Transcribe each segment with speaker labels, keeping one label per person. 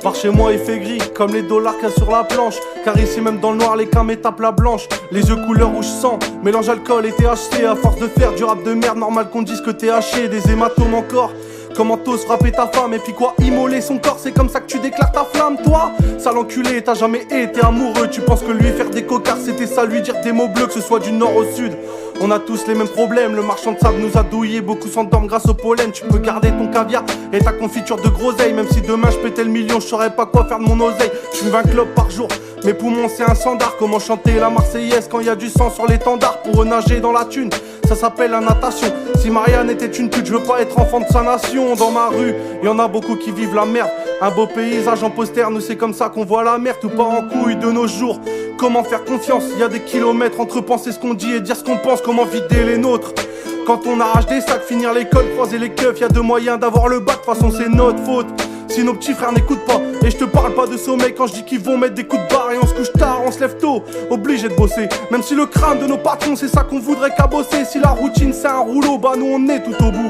Speaker 1: Par chez moi il fait gris, comme les dollars qu'il y a sur la planche. Car ici même dans le noir les camés tapent la blanche. Les yeux couleur rouge sang, mélange alcool et THC. À force de faire du rap de merde, normal qu'on dise que t'es haché. Des hématomes encore. Comment t'oses frapper ta femme et puis quoi, immoler son corps, c'est comme ça que tu déclares ta flamme, toi. Sale enculé, t'as jamais été amoureux. Tu penses que lui faire des cocards c'était ça, lui dire des mots bleus, que ce soit du nord au sud. On a tous les mêmes problèmes, le marchand de sable nous a douillés. Beaucoup s'endorment grâce au pollen. Tu peux garder ton caviar et ta confiture de groseille. Même si demain je pétais le million, je saurais pas quoi faire de mon oseille. Je fume 20 clopes par jour, mes poumons c'est un sandar. Comment chanter la Marseillaise quand y a du sang sur l'étendard. Pour nager dans la thune, ça s'appelle la natation. Si Marianne était une pute, je veux pas être enfant de sa nation. Dans ma rue, y'en a beaucoup qui vivent la merde. Un beau paysage en poster, nous c'est comme ça qu'on voit la mer. Tout part en couille de nos jours. Comment faire confiance? Y a des kilomètres entre penser ce qu'on dit et dire ce qu'on pense. Comment vider les nôtres? Quand on arrache des sacs, finir l'école, croiser les keufs. Y'a deux moyens d'avoir le bac, de toute façon c'est notre faute. Si nos petits frères n'écoutent pas, et je te parle pas de sommeil quand je dis qu'ils vont mettre des coups de barre. Et on se couche tard, on se lève tôt, obligé de bosser. Même si le crâne de nos patrons c'est ça qu'on voudrait cabosser. Si la routine c'est un rouleau, bah nous on est tout au bout.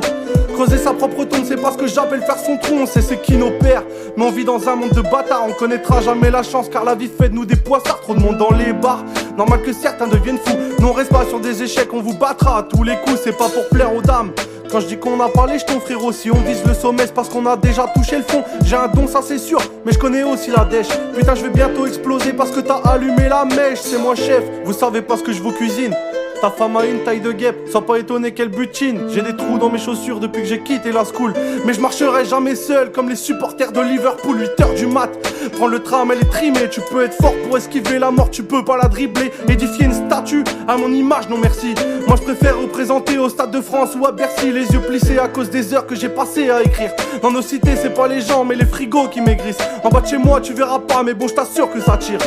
Speaker 1: Creuser sa propre tombe, c'est pas ce que j'appelle faire son tronc. C'est qui nos pères, mais on vit dans un monde de bâtards. On connaîtra jamais la chance car la vie fait de nous des poissards. Trop de monde dans les bars, normal que certains deviennent fous. Nous on reste pas sur des échecs, on vous battra à tous les coups. C'est pas pour plaire aux dames. Quand je dis qu'on a pas les jetons frérot, si on vise le sommet c'est parce qu'on a déjà touché le fond. J'ai un don ça c'est sûr, mais je connais aussi la dèche. Putain je vais bientôt exploser parce que t'as allumé la mèche. C'est moi chef, vous savez pas ce que je vous cuisine. Ta femme a une taille de guêpe, sois pas étonné qu'elle butine. J'ai des trous dans mes chaussures depuis que j'ai quitté la school. Mais je marcherai jamais seul comme les supporters de Liverpool. 8h du mat, prends le tram, elle est trimée. Tu peux être fort pour esquiver la mort, tu peux pas la dribbler. Édifier une statue à mon image, non merci. Moi je préfère représenter au Stade de France ou à Bercy. Les yeux plissés à cause des heures que j'ai passées à écrire. Dans nos cités c'est pas les gens mais les frigos qui maigrissent. En bas de chez moi tu verras pas mais bon je t'assure que ça tire.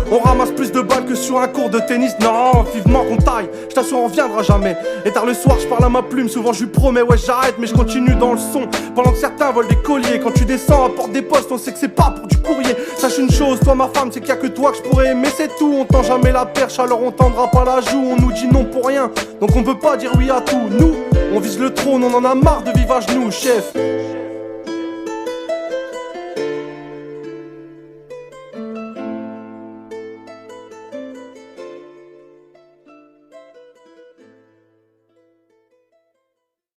Speaker 1: On ramasse plus de balles que sur un cours de tennis. Non, vivement qu'on taille, je t'assure on reviendra jamais. Et tard le soir je parle à ma plume, souvent je lui promets ouais j'arrête. Mais je continue dans le son, pendant que certains volent des colliers. Quand tu descends à porte des postes on sait que c'est pas pour du courrier. Sache une chose, toi ma femme c'est qu'il y a que toi que je pourrais aimer c'est tout. On tend jamais la perche alors on tendra pas la joue. On nous dit non pour rien, donc on peut pas dire oui à tout. Nous, on vise le trône, on en a marre de vivre à genoux chef.